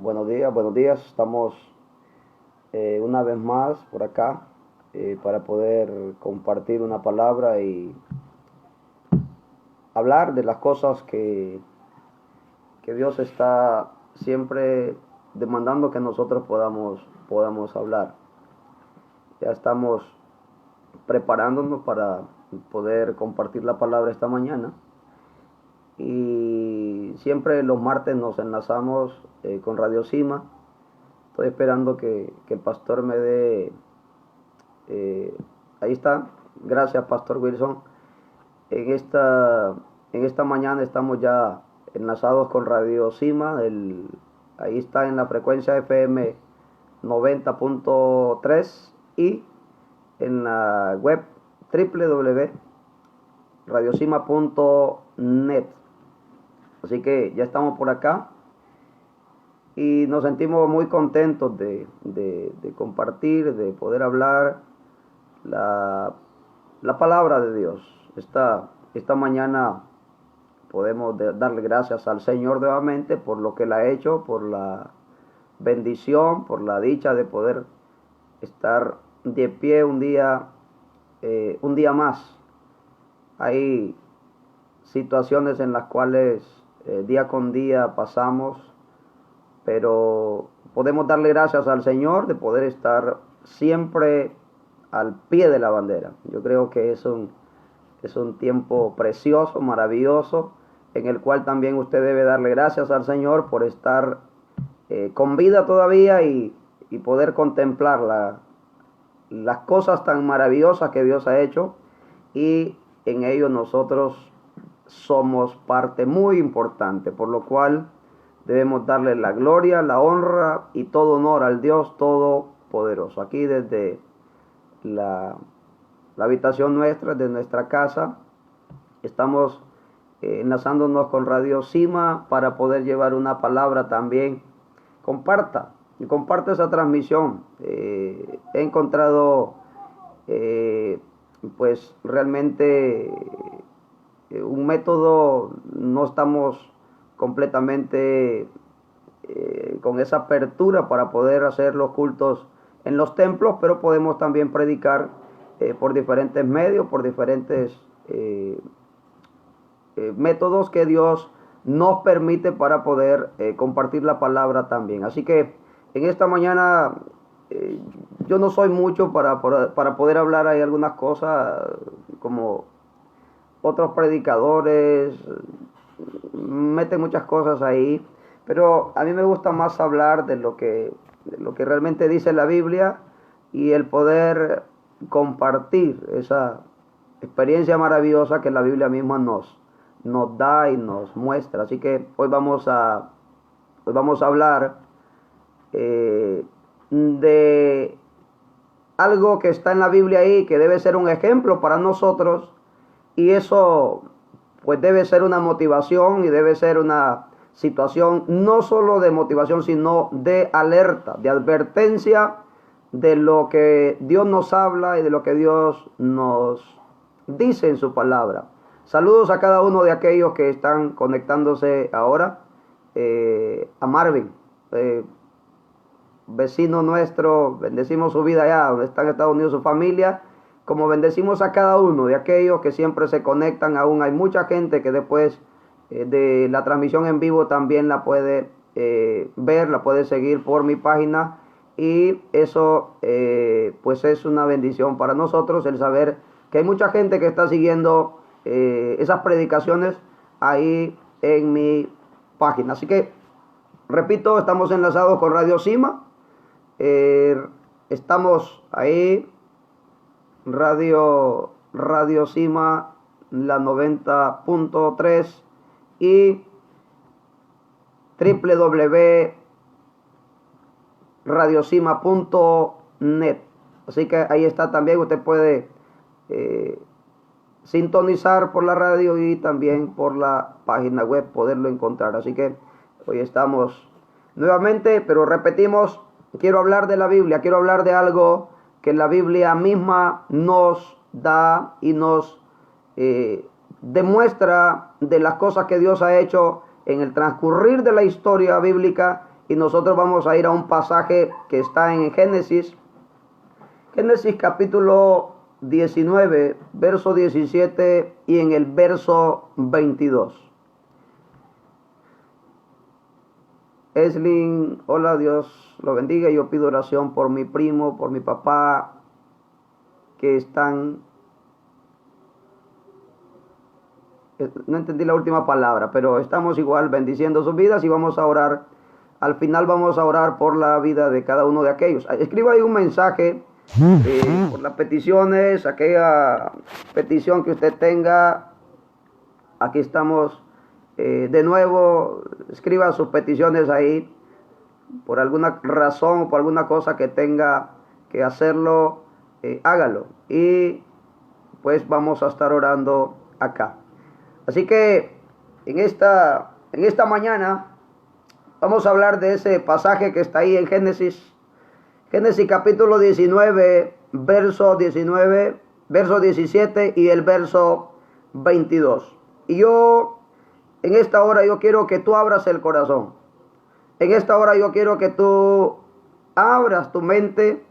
Buenos días. Estamos una vez más por acá para poder compartir una palabra y hablar de las cosas que Dios está siempre demandando que nosotros podamos hablar. Ya estamos preparándonos para poder compartir la palabra esta mañana. Y siempre los martes nos enlazamos con Radio Cima. Estoy esperando que el pastor me dé, ahí está, gracias Pastor Wilson. En esta mañana estamos ya enlazados con Radio Cima, ahí está en la frecuencia FM 90.3 y en la web www.radiocima.net. Así que ya estamos por acá y nos sentimos muy contentos de compartir, de poder hablar la palabra de Dios. Esta mañana podemos darle gracias al Señor nuevamente por lo que Él ha hecho, por la bendición, por la dicha de poder estar de pie un día más. Hay situaciones en las cuales día con día pasamos, pero podemos darle gracias al Señor de poder estar siempre al pie de la bandera. Yo creo que es un tiempo precioso, maravilloso, en el cual también usted debe darle gracias al Señor por estar con vida todavía y poder contemplar las cosas tan maravillosas que Dios ha hecho, y en ello nosotros somos parte muy importante, por lo cual debemos darle la gloria, la honra y todo honor al Dios Todopoderoso. Aquí desde la habitación nuestra, de nuestra casa, estamos enlazándonos con Radio Cima para poder llevar una palabra también. Comparta esa transmisión. He encontrado pues realmente un método. No estamos completamente con esa apertura para poder hacer los cultos en los templos, pero podemos también predicar por diferentes medios, por diferentes métodos que Dios nos permite para poder compartir la palabra también. Así que en esta mañana yo no soy mucho para poder hablar. Hay algunas cosas como otros predicadores meten muchas cosas ahí, pero a mí me gusta más hablar de lo que realmente dice la Biblia y el poder compartir esa experiencia maravillosa que la Biblia misma nos da y nos muestra. Así que hoy vamos a hablar de algo que está en la Biblia ahí, que debe ser un ejemplo para nosotros, y eso pues debe ser una motivación y debe ser una situación no solo de motivación, sino de alerta, de advertencia de lo que Dios nos habla y de lo que Dios nos dice en su palabra. Saludos a cada uno de aquellos que están conectándose ahora. A Marvin, vecino nuestro, bendecimos su vida allá donde está en Estados Unidos, su familia, como bendecimos a cada uno de aquellos que siempre se conectan. Aún hay mucha gente que después de la transmisión en vivo también la puede ver, la puede seguir por mi página, y eso pues es una bendición para nosotros el saber que hay mucha gente que está siguiendo esas predicaciones ahí en mi página. Así que repito, estamos enlazados con Radio Cima, estamos ahí, Radio Cima, la 90.3 y www.radiocima.net. Así que ahí está también. Usted puede sintonizar por la radio y también por la página web poderlo encontrar. Así que hoy estamos nuevamente, pero repetimos, quiero hablar de la Biblia, quiero hablar de algo que la Biblia misma nos da y nos demuestra de las cosas que Dios ha hecho en el transcurrir de la historia bíblica y nosotros vamos a ir a un pasaje que está en Génesis capítulo 19, verso 17 y en el verso 22. Eslin, hola, Dios lo bendiga. Yo pido oración por mi primo, por mi papá, que están... No entendí la última palabra, pero estamos igual bendiciendo sus vidas y vamos a orar. Al final vamos a orar por la vida de cada uno de aquellos. Escriba ahí un mensaje por las peticiones, aquella petición que usted tenga. Aquí estamos de nuevo. Escriba sus peticiones ahí. Por alguna razón o por alguna cosa que tenga que hacerlo, hágalo. Y pues vamos a estar orando acá. Así que en esta mañana vamos a hablar de ese pasaje que está ahí en Génesis capítulo 19, verso 17 y el verso 22. Y en esta hora yo quiero que tú abras el corazón. En esta hora yo quiero que tú abras tu mente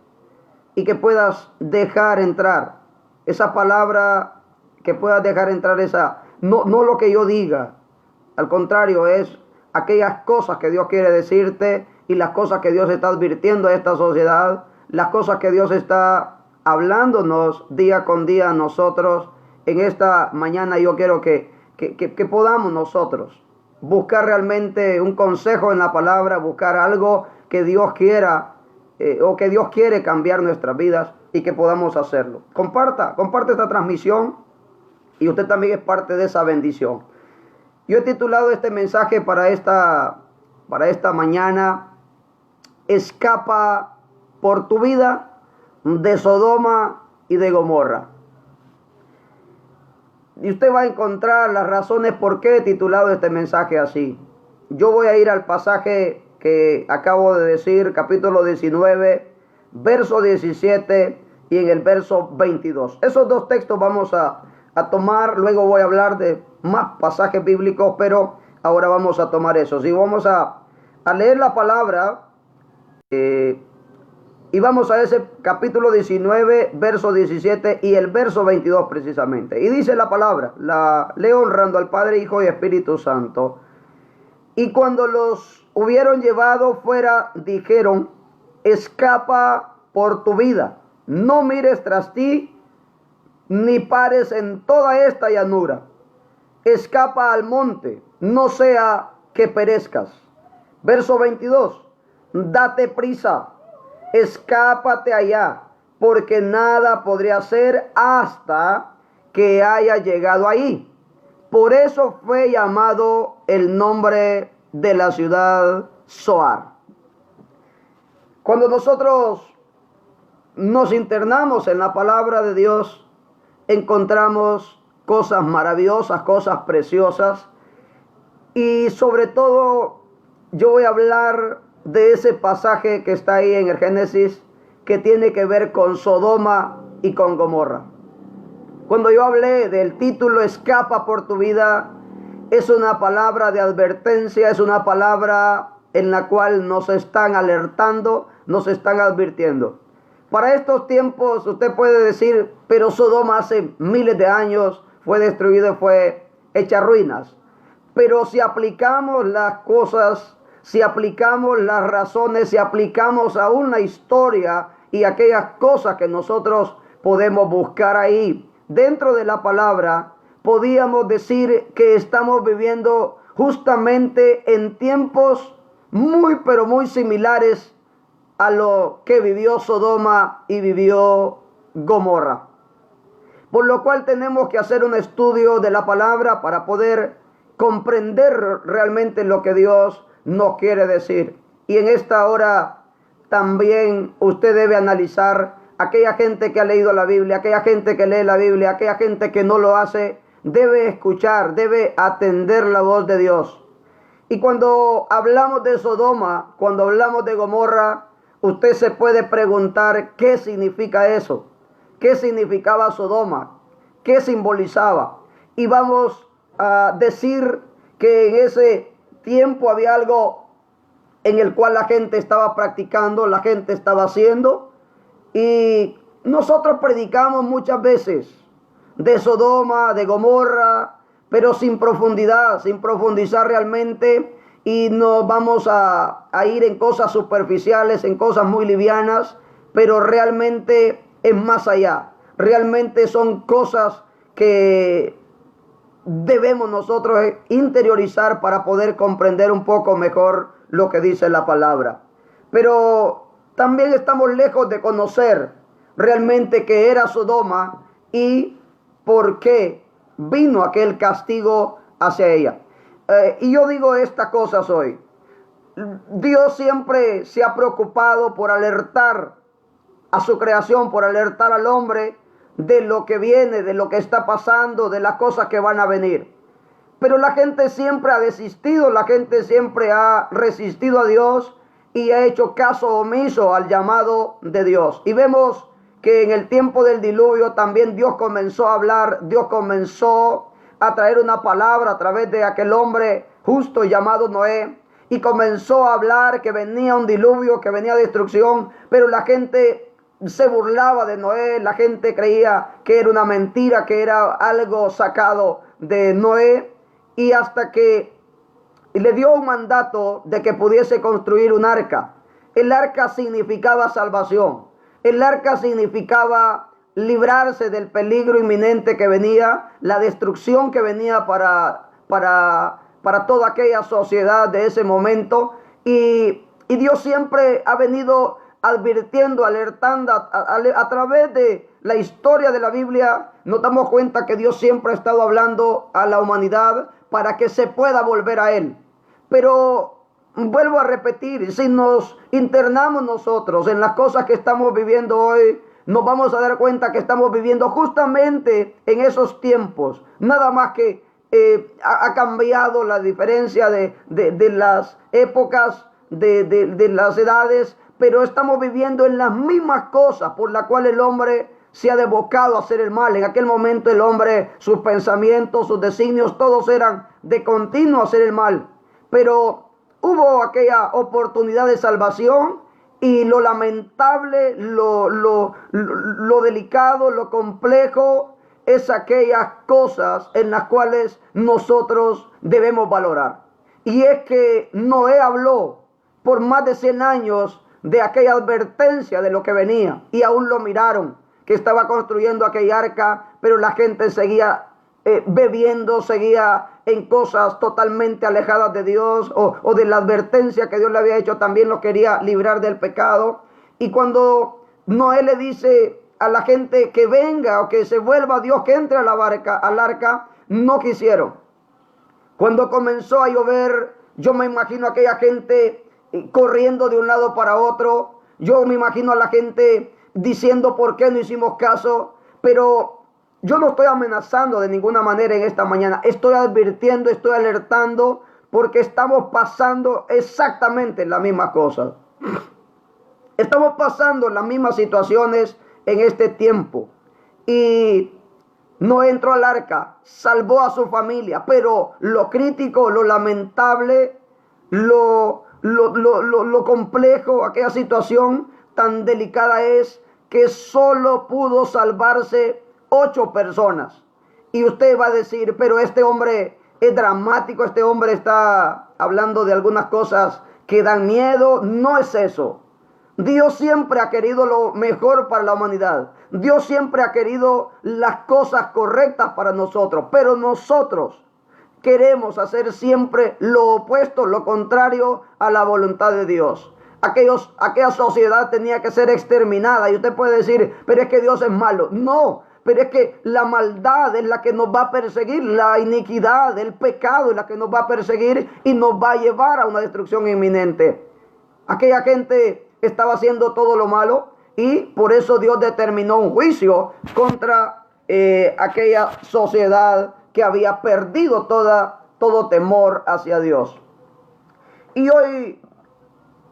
y que puedas dejar entrar esa palabra, que puedas dejar entrar no lo que yo diga. Al contrario, es aquellas cosas que Dios quiere decirte y las cosas que Dios está advirtiendo a esta sociedad, las cosas que Dios está hablándonos día con día a nosotros. En esta mañana yo quiero que podamos nosotros buscar realmente un consejo en la palabra, buscar algo que Dios quiera o que Dios quiere cambiar nuestras vidas y que podamos hacerlo. Comparte esta transmisión y usted también es parte de esa bendición. Yo he titulado este mensaje para esta mañana: escapa por tu vida de Sodoma y de Gomorra. Y usted va a encontrar las razones por qué he titulado este mensaje así. Yo voy a ir al pasaje que acabo de decir, capítulo 19, verso 17 y en el verso 22. Esos dos textos vamos a tomar. Luego voy a hablar de más pasajes bíblicos, pero ahora vamos a tomar esos. Y vamos a leer la palabra. Y vamos a ese capítulo 19, verso 17 y el verso 22 precisamente. Y dice la palabra, la leo honrando al Padre, Hijo y Espíritu Santo. Y cuando los hubieron llevado fuera, dijeron: escapa por tu vida, no mires tras ti, ni pares en toda esta llanura. Escapa al monte, no sea que perezcas. Verso 22, date prisa, escápate allá, porque nada podría hacer hasta que haya llegado ahí. Por eso fue llamado el nombre de la ciudad Zoar. Cuando nosotros nos internamos en la palabra de Dios, encontramos cosas maravillosas, cosas preciosas. Y sobre todo yo voy a hablar de ese pasaje que está ahí en el Génesis, que tiene que ver con Sodoma y con Gomorra. Cuando yo hablé del título escapa por tu vida, es una palabra de advertencia, es una palabra en la cual nos están alertando, nos están advirtiendo. Para estos tiempos usted puede decir, pero Sodoma hace miles de años fue destruido y fue hecha ruinas. Pero si aplicamos las cosas, si aplicamos las razones, si aplicamos aún la historia y aquellas cosas que nosotros podemos buscar ahí dentro de la palabra, podíamos decir que estamos viviendo justamente en tiempos muy pero muy similares a lo que vivió Sodoma y vivió Gomorra. Por lo cual tenemos que hacer un estudio de la palabra para poder comprender realmente lo que Dios nos quiere decir. Y en esta hora también usted debe analizar aquella gente que ha leído la Biblia, aquella gente que lee la Biblia, aquella gente que no lo hace, debe escuchar, debe atender la voz de Dios. Y cuando hablamos de Sodoma, cuando hablamos de Gomorra, usted se puede preguntar qué significa eso, qué significaba Sodoma, qué simbolizaba. Y vamos a decir que en ese tiempo había algo en el cual la gente estaba practicando, la gente estaba haciendo. Y nosotros predicamos muchas veces de Sodoma, de Gomorra, pero sin profundidad, sin profundizar realmente, y nos vamos a ir en cosas superficiales, en cosas muy livianas, pero realmente es más allá. Realmente son cosas que debemos nosotros interiorizar para poder comprender un poco mejor lo que dice la palabra. Pero también estamos lejos de conocer realmente qué era Sodoma y por qué vino aquel castigo hacia ella. Y yo digo estas cosas hoy. Dios siempre se ha preocupado por alertar a su creación, por alertar al hombre de lo que viene, de lo que está pasando, de las cosas que van a venir. Pero la gente siempre ha desistido, la gente siempre ha resistido a Dios y ha hecho caso omiso al llamado de Dios. Y vemos que en el tiempo del diluvio también Dios comenzó a hablar, Dios comenzó a traer una palabra a través de aquel hombre justo llamado Noé, y comenzó a hablar que venía un diluvio, que venía destrucción, pero la gente se burlaba de Noé, la gente creía que era una mentira, que era algo sacado de Noé, y hasta que le dio un mandato de que pudiese construir un arca. El arca significaba salvación, el arca significaba librarse del peligro inminente que venía, la destrucción que venía para toda aquella sociedad de ese momento, y Dios siempre ha venido advirtiendo, alertando a través de la historia de la Biblia. Nos damos cuenta que Dios siempre ha estado hablando a la humanidad para que se pueda volver a Él. Pero vuelvo a repetir, si nos internamos nosotros en las cosas que estamos viviendo hoy, nos vamos a dar cuenta que estamos viviendo justamente en esos tiempos. Nada más que ha cambiado la diferencia de las épocas, de las edades, pero estamos viviendo en las mismas cosas por las cuales el hombre se ha devocado a hacer el mal. En aquel momento el hombre, sus pensamientos, sus designios, todos eran de continuo hacer el mal. Pero hubo aquella oportunidad de salvación, y lo lamentable, lo delicado, lo complejo es aquellas cosas en las cuales nosotros debemos valorar. Y es que Noé habló por más de 100 años de aquella advertencia de lo que venía, y aún lo miraron, que estaba construyendo aquella arca, pero la gente seguía bebiendo, seguía en cosas totalmente alejadas de Dios, o de la advertencia que Dios le había hecho. También lo quería librar del pecado. Y cuando Noé le dice a la gente que venga o que se vuelva a Dios, que entre a la barca, al arca, no quisieron. Cuando comenzó a llover, yo me imagino a aquella gente corriendo de un lado para otro. Yo me imagino a la gente diciendo por qué no hicimos caso. Pero yo no estoy amenazando de ninguna manera en esta mañana. Estoy advirtiendo, estoy alertando, porque estamos pasando exactamente las mismas cosas. Estamos pasando las mismas situaciones en este tiempo. Y no entró al arca, salvó a su familia, pero lo crítico, lo lamentable, lo complejo, aquella situación tan delicada es que solo pudo salvarse 8 personas. Y usted va a decir, pero este hombre es dramático, este hombre está hablando de algunas cosas que dan miedo. No es eso. Dios siempre ha querido lo mejor para la humanidad. Dios siempre ha querido las cosas correctas para nosotros, pero nosotros queremos hacer siempre lo opuesto, lo contrario a la voluntad de Dios. Aquella sociedad tenía que ser exterminada, y usted puede decir, pero es que Dios es malo. No, pero es que la maldad es la que nos va a perseguir, la iniquidad, el pecado es la que nos va a perseguir y nos va a llevar a una destrucción inminente. Aquella gente estaba haciendo todo lo malo, y por eso Dios determinó un juicio contra aquella sociedad que había perdido todo temor hacia Dios. Y hoy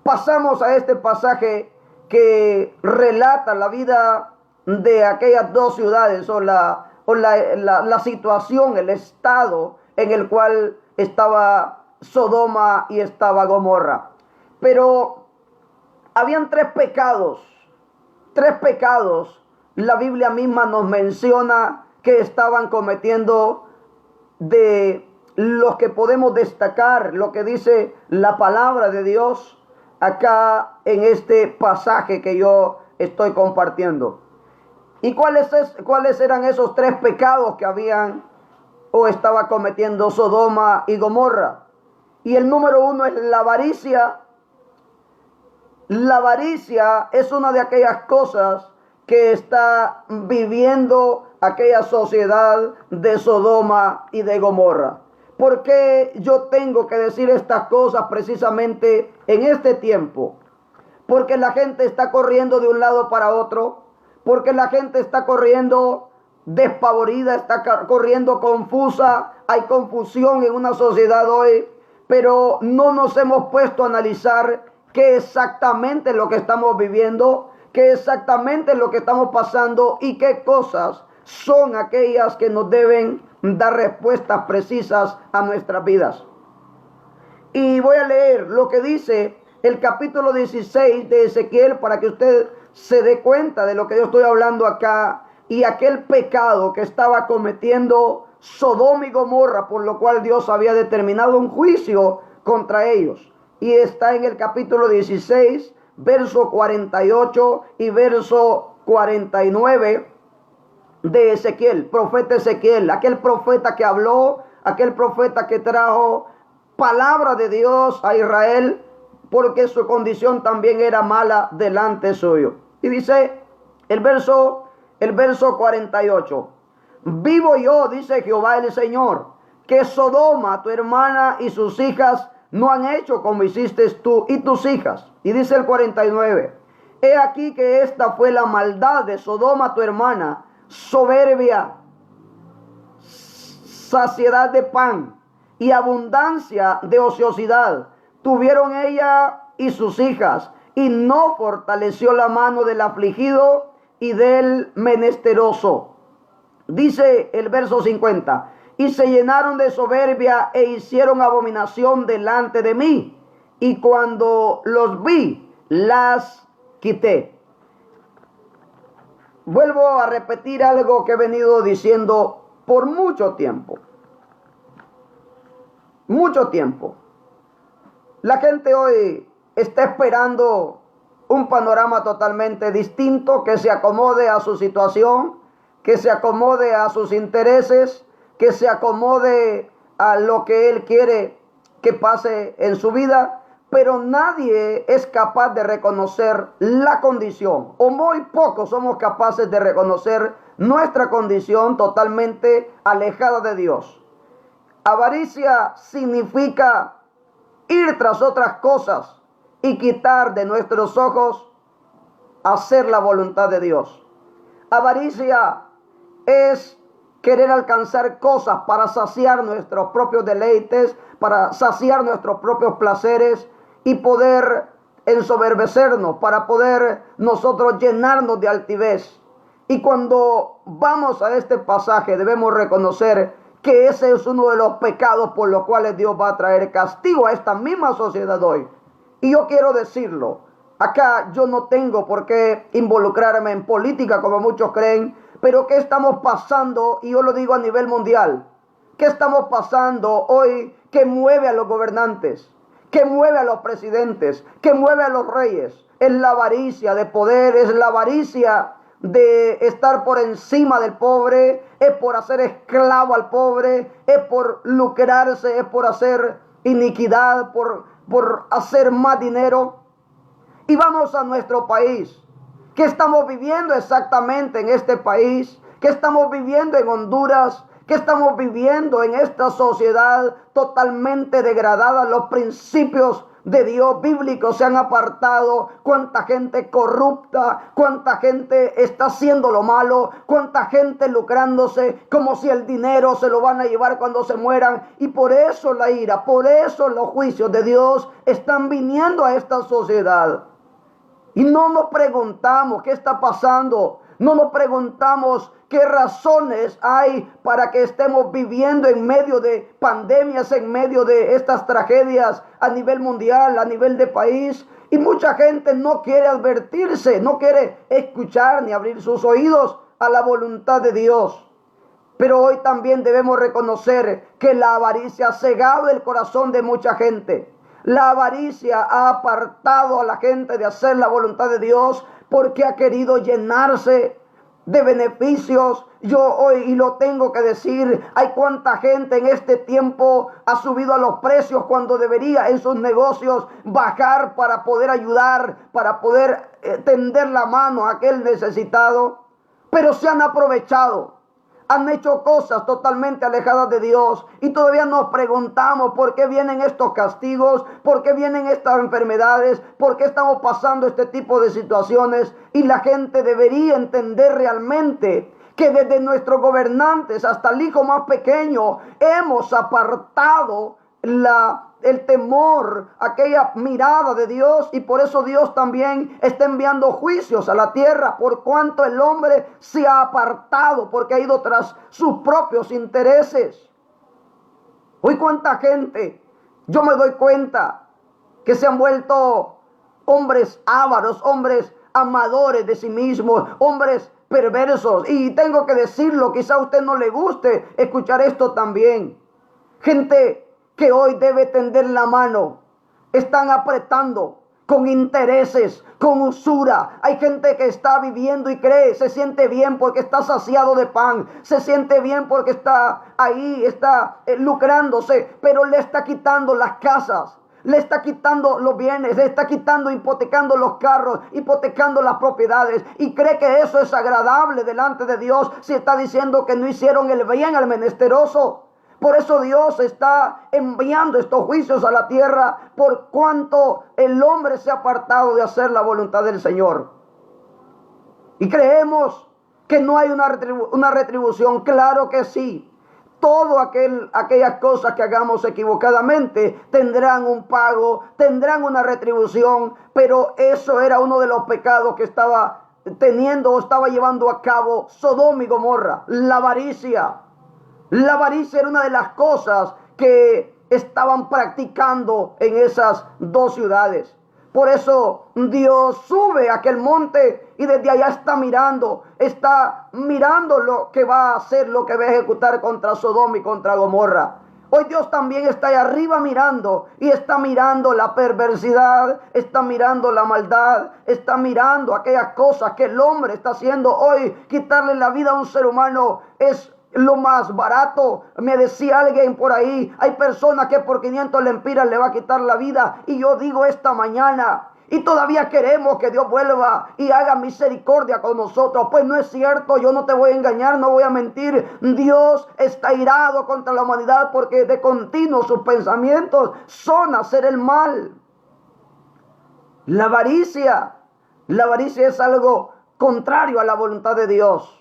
pasamos a este pasaje que relata la vida de aquellas 2 ciudades, o la situación, el estado en el cual estaba Sodoma y estaba Gomorra. Pero habían tres pecados. Tres pecados. La Biblia misma nos menciona que estaban cometiendo, de los que podemos destacar lo que dice la palabra de Dios acá en este pasaje que yo estoy compartiendo. ¿Y cuáles eran esos tres pecados que habían o estaba cometiendo Sodoma y Gomorra? Y el número uno es la avaricia. La avaricia es una de aquellas cosas que está viviendo aquella sociedad de Sodoma y de Gomorra. ¿Por qué yo tengo que decir estas cosas precisamente en este tiempo? Porque la gente está corriendo de un lado para otro, porque la gente está corriendo despavorida, está corriendo confusa, hay confusión en una sociedad hoy, pero no nos hemos puesto a analizar qué exactamente es lo que estamos viviendo, qué exactamente es lo que estamos pasando y qué cosas son aquellas que nos deben dar respuestas precisas a nuestras vidas. Y voy a leer lo que dice el capítulo 16 de Ezequiel para que usted se dé cuenta de lo que yo estoy hablando acá y aquel pecado que estaba cometiendo Sodoma y Gomorra, por lo cual Dios había determinado un juicio contra ellos. Y está en el capítulo 16, verso 48 y verso 49 de Ezequiel, profeta Ezequiel, aquel profeta que habló, aquel profeta que trajo palabra de Dios a Israel, porque su condición también era mala delante suyo. Y dice el verso 48, vivo yo, dice Jehová el Señor, que Sodoma, tu hermana y sus hijas, no han hecho como hiciste tú y tus hijas. Y dice el 49, he aquí que esta fue la maldad de Sodoma, tu hermana, soberbia, saciedad de pan y abundancia de ociosidad tuvieron ella y sus hijas, y no fortaleció la mano del afligido y del menesteroso. Dice el verso 50, y se llenaron de soberbia e hicieron abominación delante de mí, y cuando los vi, las quité. Vuelvo a repetir algo que he venido diciendo por mucho tiempo. Mucho tiempo. La gente hoy está esperando un panorama totalmente distinto, que se acomode a su situación, que se acomode a sus intereses, que se acomode a lo que él quiere que pase en su vida. Pero nadie es capaz de reconocer la condición, o muy pocos somos capaces de reconocer nuestra condición totalmente alejada de Dios. Avaricia significa ir tras otras cosas y quitar de nuestros ojos hacer la voluntad de Dios. Avaricia es querer alcanzar cosas para saciar nuestros propios deleites, para saciar nuestros propios placeres y poder ensoberbecernos, para poder nosotros llenarnos de altivez. Y cuando vamos a este pasaje debemos reconocer que ese es uno de los pecados por los cuales Dios va a traer castigo a esta misma sociedad hoy. Y yo quiero decirlo, acá yo no tengo por qué involucrarme en política como muchos creen, pero ¿qué estamos pasando? Y yo lo digo a nivel mundial. ¿Qué estamos pasando hoy que mueve a los gobernantes? ¿Qué mueve a los presidentes? ¿Qué mueve a los reyes? Es la avaricia de poder, es la avaricia de estar por encima del pobre, es por hacer esclavo al pobre, es por lucrarse, es por hacer iniquidad, por hacer más dinero. Y vamos a nuestro país. ¿Qué estamos viviendo exactamente en este país? ¿Qué estamos viviendo en Honduras? ¿Qué estamos viviendo en esta sociedad totalmente degradada? Los principios de Dios bíblicos se han apartado. Cuánta gente corrupta, cuánta gente está haciendo lo malo, cuánta gente lucrándose como si el dinero se lo van a llevar cuando se mueran. Y por eso la ira, por eso los juicios de Dios están viniendo a esta sociedad. Y no nos preguntamos qué está pasando. No nos preguntamos qué razones hay para que estemos viviendo en medio de pandemias, en medio de estas tragedias a nivel mundial, a nivel de país. Y mucha gente no quiere advertirse, no quiere escuchar ni abrir sus oídos a la voluntad de Dios. Pero hoy también debemos reconocer que la avaricia ha cegado el corazón de mucha gente. La avaricia ha apartado a la gente de hacer la voluntad de Dios porque ha querido llenarse de beneficios. Yo hoy, y lo tengo que decir, hay cuánta gente en este tiempo ha subido a los precios cuando debería en sus negocios bajar para poder ayudar, para poder tender la mano a aquel necesitado. Pero se han aprovechado. Han hecho cosas totalmente alejadas de Dios y todavía nos preguntamos por qué vienen estos castigos, por qué vienen estas enfermedades, por qué estamos pasando este tipo de situaciones. Y la gente debería entender realmente que desde nuestros gobernantes hasta el hijo más pequeño hemos apartado el temor, aquella mirada de Dios, y por eso Dios también está enviando juicios a la tierra por cuanto el hombre se ha apartado, porque ha ido tras sus propios intereses. Hoy cuánta gente, yo me doy cuenta que se han vuelto hombres ávaros, hombres amadores de sí mismos, hombres perversos, y tengo que decirlo, quizá a usted no le guste escuchar esto también. Gente que hoy debe tender la mano, están apretando con intereses, con usura. Hay gente que está viviendo y cree, se siente bien porque está saciado de pan, se siente bien porque está ahí, está lucrándose, pero le está quitando las casas, le está quitando los bienes, le está quitando, hipotecando los carros, hipotecando las propiedades, y cree que eso es agradable delante de Dios si está diciendo que no hicieron el bien al menesteroso. Por eso Dios está enviando estos juicios a la tierra por cuanto el hombre se ha apartado de hacer la voluntad del Señor. Y creemos que no hay una retribución. Claro que sí. Aquellas cosas que hagamos equivocadamente tendrán un pago, tendrán una retribución. Pero eso era uno de los pecados que estaba teniendo o estaba llevando a cabo Sodoma y Gomorra, la avaricia. La avaricia era una de las cosas que estaban practicando en esas dos ciudades. Por eso Dios sube a aquel monte y desde allá está mirando lo que va a hacer, lo que va a ejecutar contra Sodoma y contra Gomorra. Hoy Dios también está ahí arriba mirando, y está mirando la perversidad, está mirando la maldad, está mirando aquellas cosas que el hombre está haciendo. Hoy quitarle la vida a un ser humano es lo más barato. Me decía alguien por ahí, hay personas que por 500 lempiras le va a quitar la vida. Y yo digo esta mañana, y todavía queremos que Dios vuelva y haga misericordia con nosotros. Pues no es cierto, yo no te voy a engañar, no voy a mentir. Dios está irado contra la humanidad porque de continuo sus pensamientos son hacer el mal. La avaricia es algo contrario a la voluntad de Dios.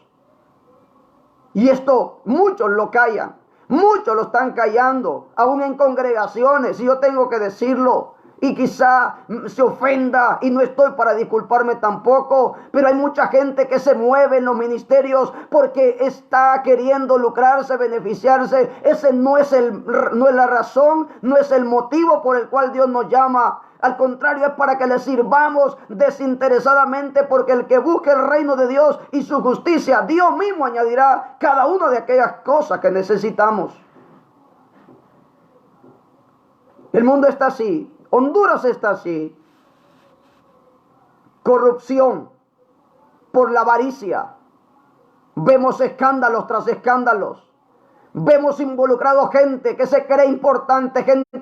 Y esto muchos lo callan, muchos lo están callando, aún en congregaciones, y yo tengo que decirlo, y quizá se ofenda, y no estoy para disculparme tampoco, pero hay mucha gente que se mueve en los ministerios porque está queriendo lucrarse, beneficiarse. Ese no es la razón, no es el motivo por el cual Dios nos llama. Al contrario, es para que le sirvamos desinteresadamente, porque el que busque el reino de Dios y su justicia, Dios mismo añadirá cada una de aquellas cosas que necesitamos. El mundo está así, Honduras está así. Corrupción por la avaricia. Vemos escándalos tras escándalos. Vemos involucrados gente que se cree importante, gente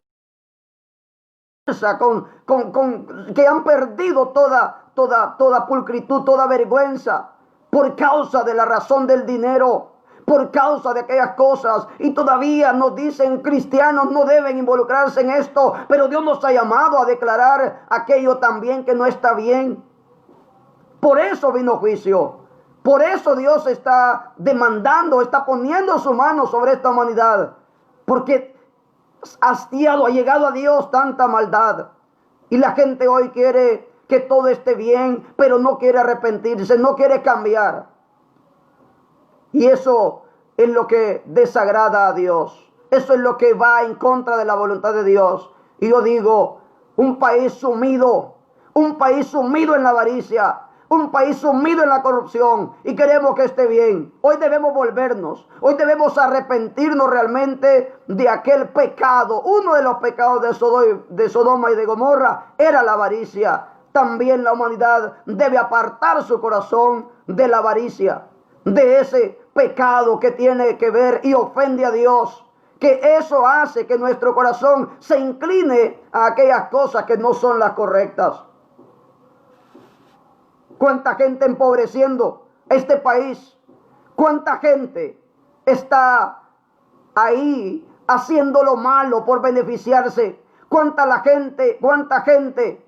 que han perdido toda pulcritud, toda vergüenza, por causa de la razón del dinero, por causa de aquellas cosas. Y todavía nos dicen, cristianos no deben involucrarse en esto, pero Dios nos ha llamado a declarar aquello también que no está bien. Por eso vino juicio, por eso Dios está demandando, está poniendo su mano sobre esta humanidad, porque ha llegado a Dios tanta maldad. Y la gente hoy quiere que todo esté bien, pero no quiere arrepentirse, no quiere cambiar. Y eso es lo que desagrada a Dios. Eso es lo que va en contra de la voluntad de Dios. Y yo digo, un país sumido en la avaricia, un país sumido en la corrupción, y queremos que esté bien. Hoy debemos volvernos, hoy debemos arrepentirnos realmente de aquel pecado. Uno de los pecados de Sodoma y de Gomorra era la avaricia. También la humanidad debe apartar su corazón de la avaricia, de ese pecado que tiene que ver y ofende a Dios, que eso hace que nuestro corazón se incline a aquellas cosas que no son las correctas. ¿Cuánta gente empobreciendo este país? ¿Cuánta gente está ahí haciendo lo malo por beneficiarse? ¿Cuánta gente?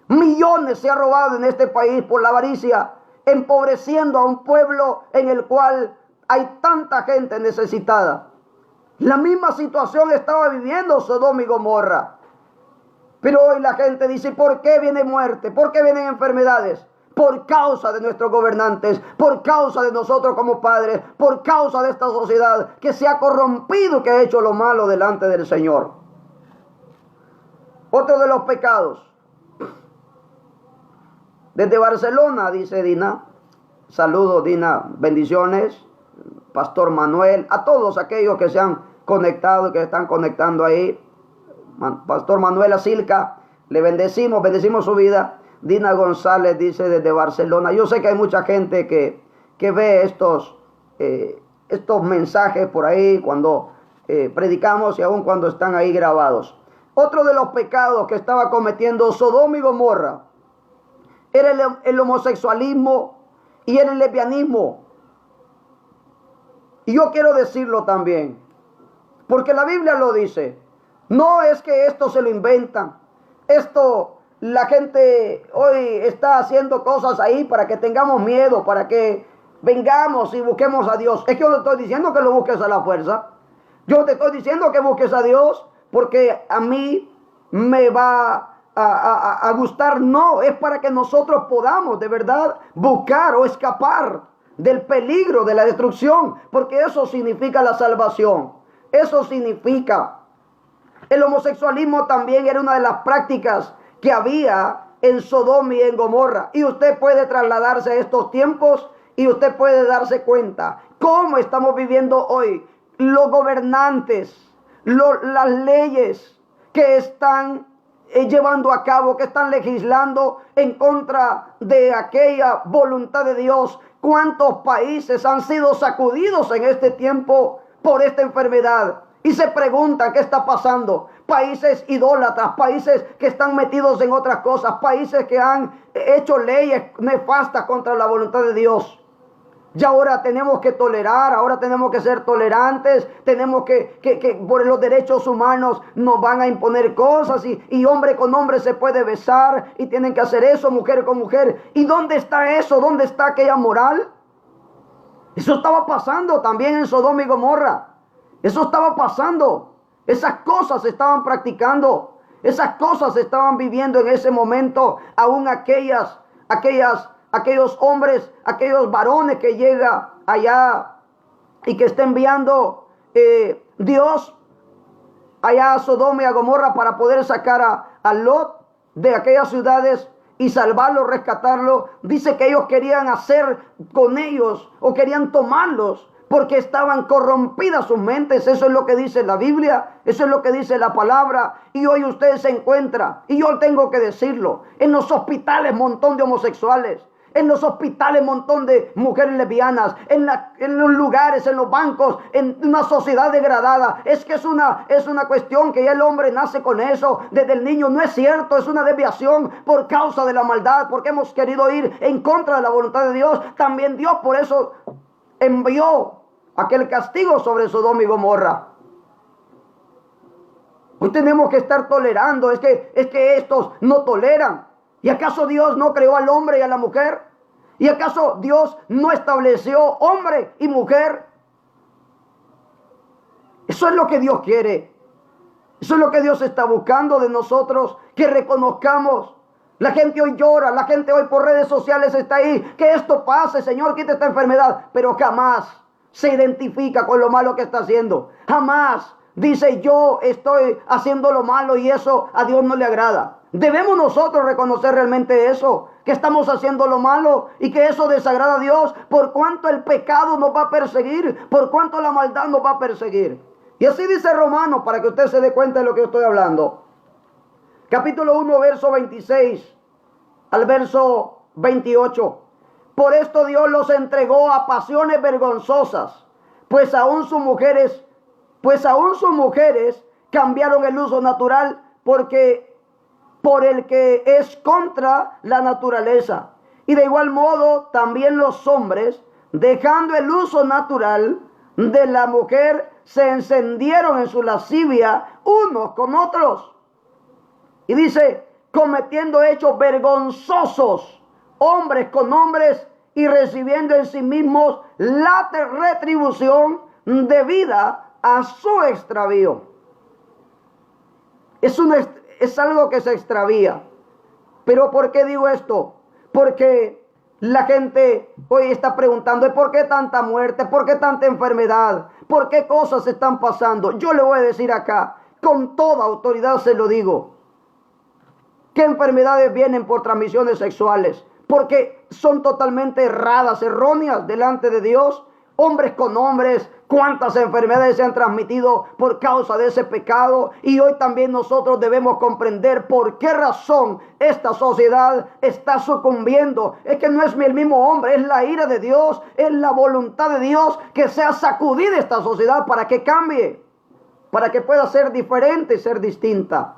Millones se ha robado en este país por la avaricia, empobreciendo a un pueblo en el cual hay tanta gente necesitada. La misma situación estaba viviendo Sodoma y Gomorra. Pero hoy la gente dice, ¿por qué viene muerte? ¿Por qué vienen enfermedades? Por causa de nuestros gobernantes, por causa de nosotros como padres, por causa de esta sociedad que se ha corrompido, que ha hecho lo malo delante del Señor. Otro de los pecados. Desde Barcelona, dice Dina. Saludos, Dina, bendiciones. Pastor Manuel, a todos aquellos que se han conectado, que están conectando ahí. Pastor Manuel Asilca, le bendecimos su vida. Dina González dice desde Barcelona. Yo sé que hay mucha gente que ve estos mensajes por ahí cuando predicamos y aún cuando están ahí grabados. Otro de los pecados que estaba cometiendo Sodoma y Gomorra era el homosexualismo y era el lesbianismo. Y yo quiero decirlo también, porque la Biblia lo dice. No es que esto se lo inventan. Esto, la gente hoy está haciendo cosas ahí para que tengamos miedo, para que vengamos y busquemos a Dios. Es que yo no estoy diciendo que lo busques a la fuerza. Yo te estoy diciendo que busques a Dios porque a mí me va a gustar. No, es para que nosotros podamos de verdad buscar o escapar del peligro de la destrucción, porque eso significa la salvación. Eso significa. El homosexualismo también era una de las prácticas que había en Sodoma y en Gomorra. Y usted puede trasladarse a estos tiempos y usted puede darse cuenta cómo estamos viviendo hoy. Los gobernantes, las leyes que están llevando a cabo, que están legislando en contra de aquella voluntad de Dios. ¿Cuántos países han sido sacudidos en este tiempo por esta enfermedad? Y se preguntan qué está pasando. Países idólatras, países que están metidos en otras cosas, países que han hecho leyes nefastas contra la voluntad de Dios. Y ahora tenemos que tolerar, ahora tenemos que ser tolerantes, tenemos que por los derechos humanos nos van a imponer cosas y hombre con hombre se puede besar y tienen que hacer eso, mujer con mujer. ¿Y dónde está eso? ¿Dónde está aquella moral? Eso estaba pasando también en Sodoma y Gomorra. Eso estaba pasando. Esas cosas se estaban practicando. Esas cosas se estaban viviendo en ese momento. Aún aquellos hombres, aquellos varones que llegan allá y que está enviando Dios allá a Sodoma y a Gomorra para poder sacar a Lot de aquellas ciudades y salvarlo, rescatarlo. Dice que ellos querían hacer con ellos o querían tomarlos porque estaban corrompidas sus mentes. Eso es lo que dice la Biblia, eso es lo que dice la palabra. Y hoy usted se encuentra, y yo tengo que decirlo, en los hospitales montón de homosexuales, en los hospitales montón de mujeres lesbianas, en los lugares, en los bancos, en una sociedad degradada. Es que es una cuestión que ya el hombre nace con eso desde el niño. No es cierto, es una desviación por causa de la maldad, porque hemos querido ir en contra de la voluntad de Dios. También Dios por eso envió aquel castigo sobre Sodoma y Gomorra. Hoy tenemos que estar tolerando. Es que estos no toleran. ¿Y acaso Dios no creó al hombre y a la mujer? ¿Y acaso Dios no estableció hombre y mujer? Eso es lo que Dios quiere. Eso es lo que Dios está buscando de nosotros, que reconozcamos La gente hoy llora, la gente hoy por redes sociales está ahí. Que esto pase, Señor, quita esta enfermedad. Pero jamás se identifica con lo malo que está haciendo. Jamás dice, yo estoy haciendo lo malo y eso a Dios no le agrada. Debemos nosotros reconocer realmente eso, que estamos haciendo lo malo y que eso desagrada a Dios, por cuanto el pecado nos va a perseguir, por cuanto la maldad nos va a perseguir. Y así dice Romanos, para que usted se dé cuenta de lo que yo estoy hablando. Capítulo 1, verso 26 al verso 28. Por esto Dios los entregó a pasiones vergonzosas, pues aún sus mujeres cambiaron el uso natural por el que es contra la naturaleza. Y de igual modo también los hombres, dejando el uso natural de la mujer, se encendieron en su lascivia unos con otros. Y dice, cometiendo hechos vergonzosos, hombres con hombres, y recibiendo en sí mismos la retribución debida a su extravío. Es algo que se extravía. Pero ¿por qué digo esto? Porque la gente hoy está preguntando, ¿por qué tanta muerte? ¿Por qué tanta enfermedad? ¿Por qué cosas están pasando? Yo le voy a decir acá, con toda autoridad se lo digo, ¿qué enfermedades vienen por transmisiones sexuales? Porque son totalmente erradas, erróneas delante de Dios. Hombres con hombres, cuántas enfermedades se han transmitido por causa de ese pecado. Y hoy también nosotros debemos comprender por qué razón esta sociedad está sucumbiendo. Es que no es el mismo hombre, es la ira de Dios, es la voluntad de Dios que sea sacudida esta sociedad para que cambie, para que pueda ser diferente, ser distinta.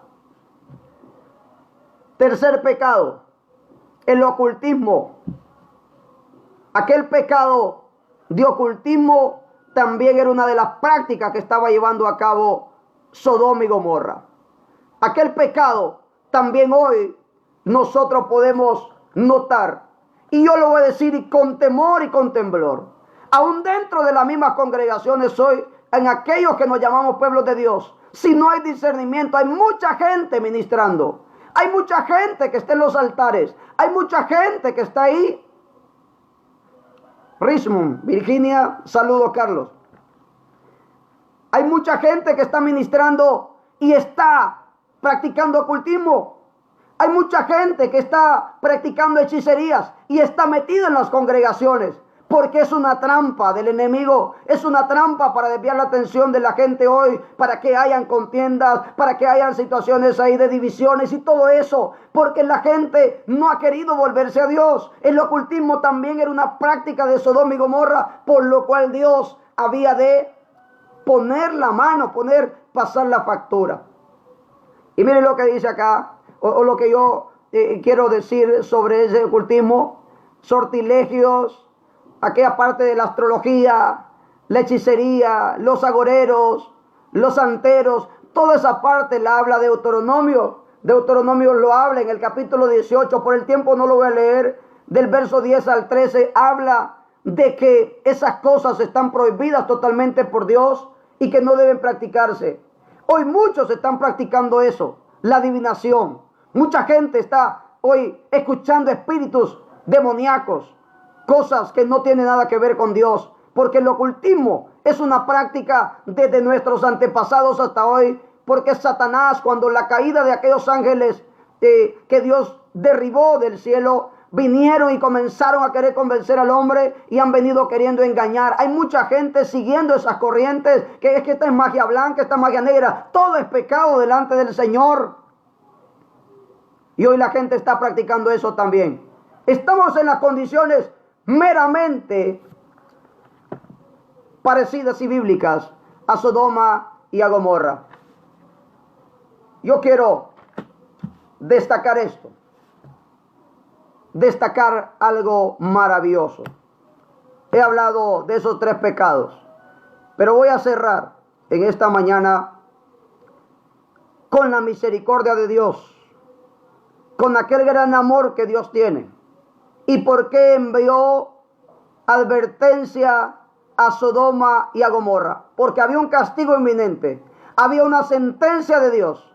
Tercer pecado, el ocultismo. Aquel pecado de ocultismo también era una de las prácticas que estaba llevando a cabo Sodoma y Gomorra. Aquel pecado también hoy nosotros podemos notar. Y yo lo voy a decir con temor y con temblor. Aún dentro de las mismas congregaciones hoy, en aquellos que nos llamamos pueblos de Dios, si no hay discernimiento, hay mucha gente ministrando. Hay mucha gente que está en los altares. Hay mucha gente que está ahí. Richmond, Virginia, saludo Carlos. Hay mucha gente que está ministrando y está practicando ocultismo. Hay mucha gente que está practicando hechicerías y está metida en las congregaciones. Porque es una trampa del enemigo, es una trampa para desviar la atención de la gente hoy, para que hayan contiendas, para que hayan situaciones ahí de divisiones y todo eso, porque la gente no ha querido volverse a Dios. El ocultismo también era una práctica de Sodoma y Gomorra, por lo cual Dios había de poner la mano, pasar la factura. Y miren lo que dice acá, o lo que yo quiero decir sobre ese ocultismo: sortilegios, aquella parte de la astrología, la hechicería, los agoreros, los santeros, toda esa parte la habla Deuteronomio. Deuteronomio lo habla en el capítulo 18, por el tiempo no lo voy a leer, del verso 10 al 13, habla de que esas cosas están prohibidas totalmente por Dios y que no deben practicarse. Hoy muchos están practicando eso, la adivinación. Mucha gente está hoy escuchando espíritus demoníacos, cosas que no tienen nada que ver con Dios, porque el ocultismo es una práctica desde nuestros antepasados hasta hoy, porque Satanás, cuando la caída de aquellos ángeles que Dios derribó del cielo, vinieron y comenzaron a querer convencer al hombre y han venido queriendo engañar. Hay mucha gente siguiendo esas corrientes, que es que esta es magia blanca, esta es magia negra, todo es pecado delante del Señor. Y hoy la gente está practicando eso también. Estamos en las condiciones meramente parecidas y bíblicas a Sodoma y a Gomorra. Yo quiero destacar esto, destacar algo maravilloso. He hablado de esos tres pecados, pero voy a cerrar en esta mañana con la misericordia de Dios, con aquel gran amor que Dios tiene. ¿Y por qué envió advertencia a Sodoma y a Gomorra? Porque había un castigo inminente. Había una sentencia de Dios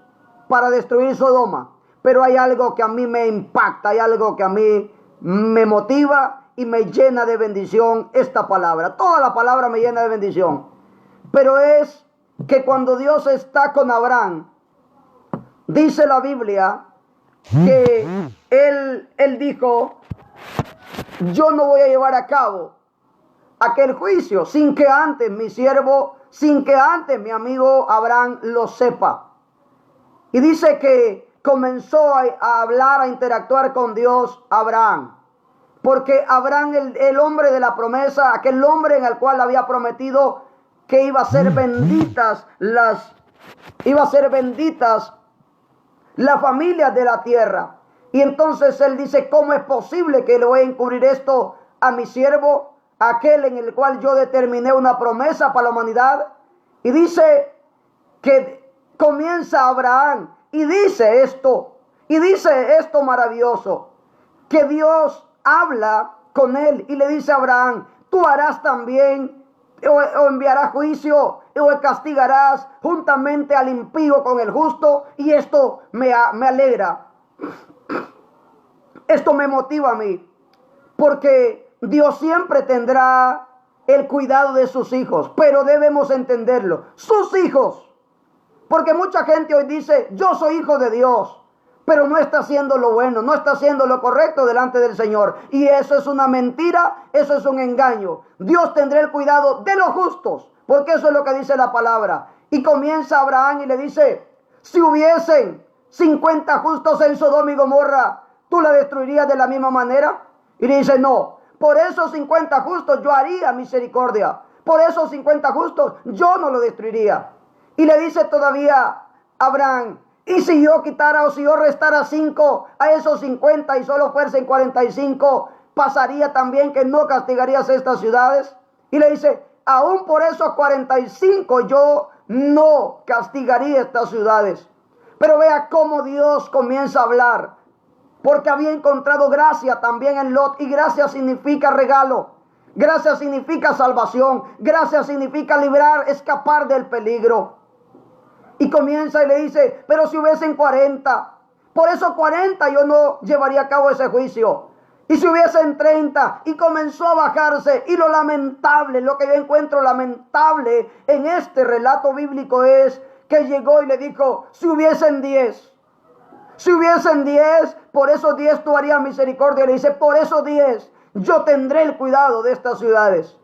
para destruir Sodoma, pero hay algo que a mí me impacta, hay algo que a mí me motiva y me llena de bendición esta palabra. Toda la palabra me llena de bendición. Pero es que cuando Dios está con Abraham, dice la Biblia que él dijo, yo no voy a llevar a cabo aquel juicio sin que antes mi siervo, sin que antes mi amigo Abraham lo sepa. Y dice que comenzó a hablar, a interactuar con Dios Abraham. Porque Abraham, el hombre de la promesa, aquel hombre en el cual había prometido que iba a ser benditas las familias de la tierra. Y entonces él dice, ¿cómo es posible que le voy a encubrir esto a mi siervo, aquel en el cual yo determiné una promesa para la humanidad? Y dice que comienza Abraham y dice esto maravilloso, que Dios habla con él y le dice a Abraham, tú harás también o enviarás juicio o castigarás juntamente al impío con el justo. Y esto me alegra, esto me motiva a mí, porque Dios siempre tendrá el cuidado de sus hijos, pero debemos entenderlo, sus hijos, porque mucha gente hoy dice, yo soy hijo de Dios, pero no está haciendo lo bueno, no está haciendo lo correcto delante del Señor. Y eso es una mentira, eso es un engaño. Dios tendrá el cuidado de los justos, porque eso es lo que dice la palabra. Y comienza Abraham y le dice, si hubiesen 50 justos en Sodoma y Gomorra, ¿tú la destruirías de la misma manera? Y le dice, no, por esos 50 justos yo haría misericordia. Por esos 50 justos yo no lo destruiría. Y le dice todavía Abraham, y si yo quitara o si yo restara 5 a esos 50 y solo fuesen 45, ¿pasaría también que no castigarías estas ciudades? Y le dice, aún por esos 45 yo no castigaría estas ciudades. Pero vea cómo Dios comienza a hablar, porque había encontrado gracia también en Lot, y gracia significa regalo, gracia significa salvación, gracia significa librar, escapar del peligro. Y comienza y le dice, pero si hubiesen 40, por esos 40 yo no llevaría a cabo ese juicio. Y si hubiesen 30, y comenzó a bajarse. Y lo lamentable, lo que yo encuentro lamentable en este relato bíblico es que llegó y le dijo, si hubiesen 10, por esos 10 tú harías misericordia. Le dice, por esos 10 yo tendré el cuidado de estas ciudades.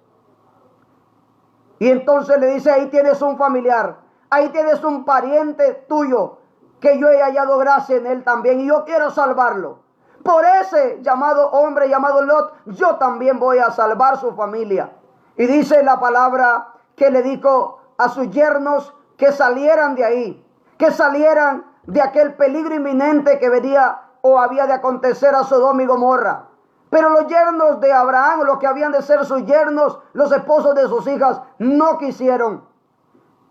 Y entonces le dice, ahí tienes un familiar, ahí tienes un pariente tuyo, que yo he hallado gracia en él también, y yo quiero salvarlo. Por ese llamado hombre, llamado Lot, yo también voy a salvar su familia. Y dice la palabra que le dijo a sus yernos que salieran de ahí, que salieran de aquel peligro inminente que venía o había de acontecer a Sodoma y Gomorra. Pero los yernos de Abraham, los que habían de ser sus yernos, los esposos de sus hijas, no quisieron.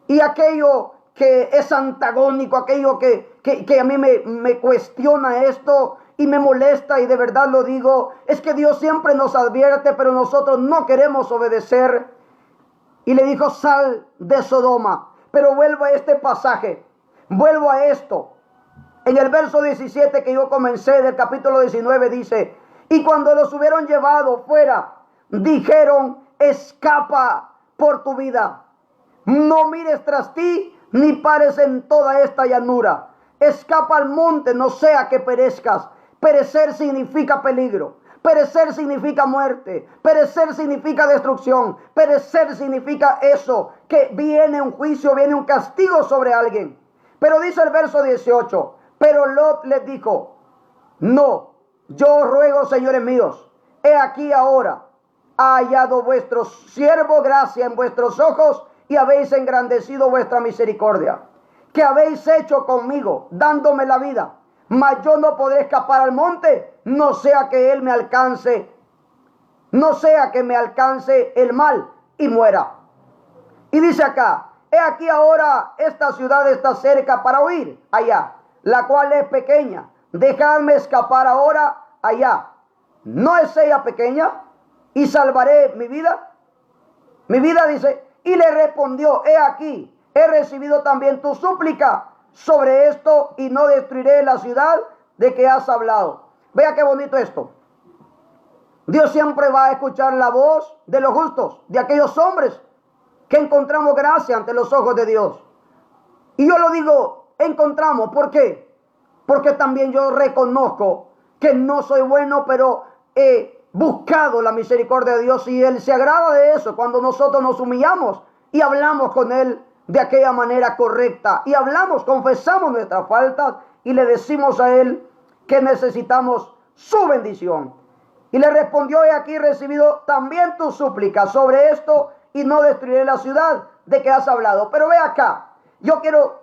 Y aquello que es antagónico, aquello que a mí me cuestiona esto y me molesta, y de verdad lo digo, es que Dios siempre nos advierte, pero nosotros no queremos obedecer. Y le dijo, sal de Sodoma. Pero vuelvo a este pasaje, vuelvo a esto. En el verso 17 que yo comencé del capítulo 19 dice, y cuando los hubieron llevado fuera, dijeron, escapa por tu vida. No mires tras ti, ni pares en toda esta llanura. Escapa al monte, no sea que perezcas. Perecer significa peligro. Perecer significa muerte. Perecer significa destrucción. Perecer significa eso, que viene un juicio, viene un castigo sobre alguien. Pero dice el verso 18, pero Lot les dijo, no, yo os ruego, señores míos, he aquí ahora ha hallado vuestro siervo gracia en vuestros ojos, y habéis engrandecido vuestra misericordia, que habéis hecho conmigo, dándome la vida. Mas yo no podré escapar al monte, no sea que él me alcance, no sea que me alcance el mal y muera. Y dice acá, he aquí ahora esta ciudad está cerca para huir allá, la cual es pequeña. Dejadme escapar ahora allá. ¿No es ella pequeña? Y salvaré mi vida. Mi vida, dice. Y le respondió, he aquí, he recibido también tu súplica sobre esto, y no destruiré la ciudad de que has hablado. Vea qué bonito esto. Dios siempre va a escuchar la voz de los justos, de aquellos hombres que encontramos gracia ante los ojos de Dios. Y yo lo digo, encontramos, ¿por qué? Porque también yo reconozco que no soy bueno, pero he buscado la misericordia de Dios y Él se agrada de eso cuando nosotros nos humillamos y hablamos con Él de aquella manera correcta. Y hablamos, confesamos nuestras faltas y le decimos a Él que necesitamos su bendición. Y le respondió: he aquí recibido también tu súplica sobre esto y no destruiré la ciudad de que has hablado. Pero ve acá, yo quiero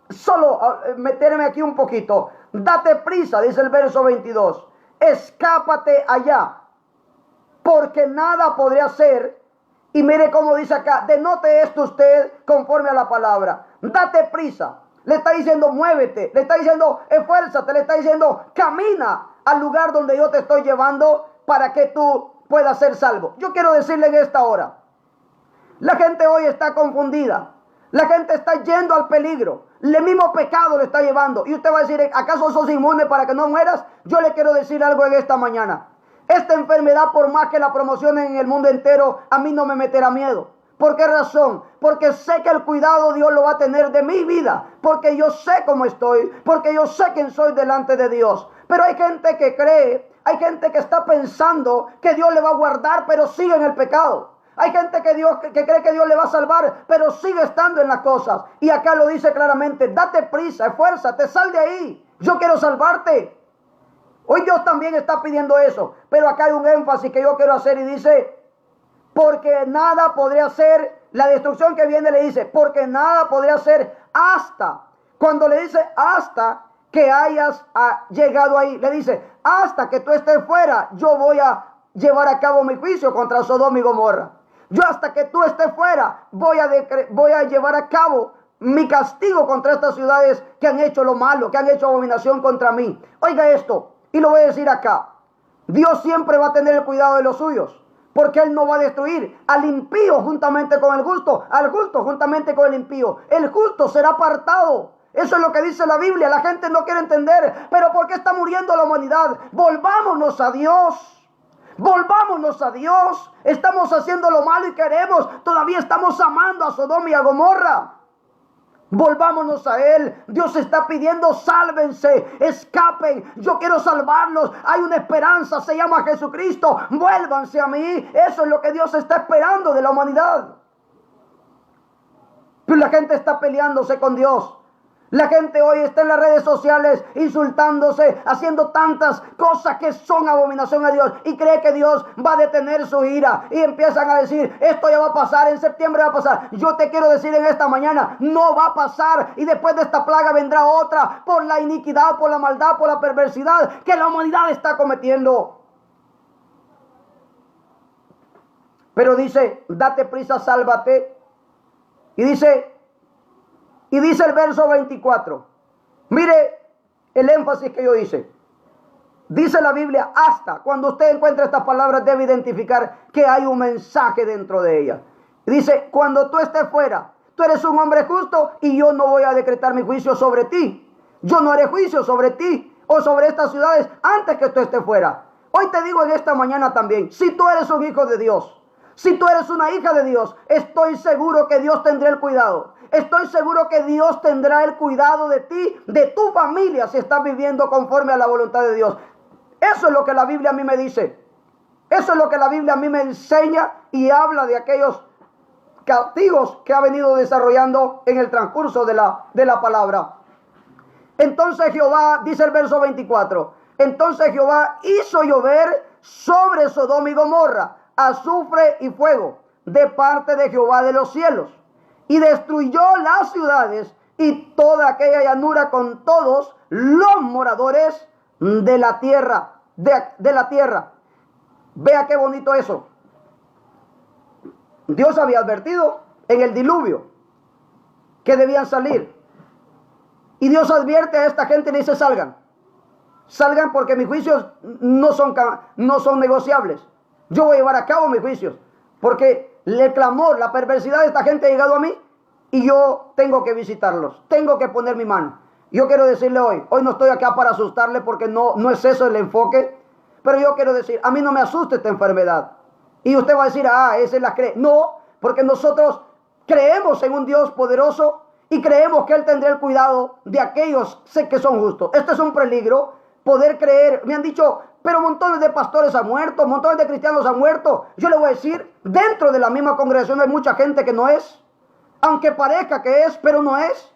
solo meterme aquí un poquito. Date prisa, dice el verso 22. Escápate allá, porque nada podré hacer. Y mire cómo dice acá, denote esto usted conforme a la palabra. Date prisa. Le está diciendo muévete, le está diciendo esfuérzate, le está diciendo camina al lugar donde yo te estoy llevando para que tú puedas ser salvo. Yo quiero decirle en esta hora, la gente hoy está confundida. La gente está yendo al peligro. El mismo pecado le está llevando. Y usted va a decir, ¿acaso sos inmune para que no mueras? Yo le quiero decir algo en esta mañana. Esta enfermedad, por más que la promocionen en el mundo entero, a mí no me meterá miedo. ¿Por qué razón? Porque sé que el cuidado Dios lo va a tener de mi vida. Porque yo sé cómo estoy. Porque yo sé quién soy delante de Dios. Pero hay gente que cree, hay gente que está pensando que Dios le va a guardar, pero sigue en el pecado. Hay gente que cree que Dios le va a salvar, pero sigue estando en las cosas. Y acá lo dice claramente, date prisa, esfuérzate, sal de ahí. Yo quiero salvarte. Hoy Dios también está pidiendo eso. Pero acá hay un énfasis que yo quiero hacer y dice, porque nada podría hacer, la destrucción que viene le dice, porque nada podría hacer hasta. Cuando le dice hasta que hayas llegado ahí, le dice, hasta que tú estés fuera, yo voy a llevar a cabo mi juicio contra Sodoma y Gomorra. Yo hasta que tú estés fuera voy a llevar a cabo mi castigo contra estas ciudades que han hecho lo malo, que han hecho abominación contra mí. Oiga esto, y lo voy a decir acá. Dios siempre va a tener el cuidado de los suyos, porque Él no va a destruir al impío juntamente con el justo, al justo juntamente con el impío. El justo será apartado. Eso es lo que dice la Biblia. La gente no quiere entender. Pero ¿por qué está muriendo la humanidad? Volvámonos a Dios. Volvámonos a Dios. Estamos haciendo lo malo y todavía estamos amando a Sodoma y a Gomorra. Volvámonos a Él. Dios está pidiendo, sálvense, escapen. Yo quiero salvarlos. Hay una esperanza, se llama Jesucristo. Vuélvanse a mí. Eso es lo que Dios está esperando de la humanidad. Pero la gente está peleándose con Dios. La gente hoy está en las redes sociales insultándose, haciendo tantas cosas que son abominación a Dios y cree que Dios va a detener su ira y empiezan a decir, esto ya va a pasar, en septiembre va a pasar. Yo te quiero decir en esta mañana, no va a pasar y después de esta plaga vendrá otra por la iniquidad, por la maldad, por la perversidad que la humanidad está cometiendo. Pero dice, date prisa, sálvate. Y dice el verso 24. Mire el énfasis que yo hice. Dice la Biblia, hasta. Cuando usted encuentra estas palabras debe identificar que hay un mensaje dentro de ellas. Dice, cuando tú estés fuera, tú eres un hombre justo y yo no voy a decretar mi juicio sobre ti. Yo no haré juicio sobre ti o sobre estas ciudades antes que tú estés fuera. Hoy te digo en esta mañana también, si tú eres un hijo de Dios, si tú eres una hija de Dios, estoy seguro que Dios tendrá el cuidado. Estoy seguro que Dios tendrá el cuidado de ti, de tu familia, si estás viviendo conforme a la voluntad de Dios. Eso es lo que la Biblia a mí me dice. Eso es lo que la Biblia a mí me enseña y habla de aquellos castigos que ha venido desarrollando en el transcurso de la palabra. Entonces Jehová, dice el verso 24, entonces Jehová hizo llover sobre Sodoma y Gomorra azufre y fuego de parte de Jehová de los cielos, y destruyó las ciudades y toda aquella llanura con todos los moradores de la tierra, de la tierra. Vea qué bonito eso. Dios había advertido en el diluvio que debían salir, y Dios advierte a esta gente y le dice, salgan porque mis juicios no son negociables. Yo voy a llevar a cabo mis juicios, porque el clamor, la perversidad de esta gente ha llegado a mí y yo tengo que visitarlos, tengo que poner mi mano. Yo quiero decirle hoy no estoy acá para asustarle porque no es eso el enfoque, pero yo quiero decir, a mí no me asusta esta enfermedad. Y usted va a decir, esa es la cree. No, porque nosotros creemos en un Dios poderoso y creemos que Él tendrá el cuidado de aquellos que son justos. Este es un peligro, poder creer. Me han dicho, pero montones de pastores han muerto, montones de cristianos han muerto. Yo le voy a decir, dentro de la misma congregación hay mucha gente que no es, aunque parezca que es, pero no es.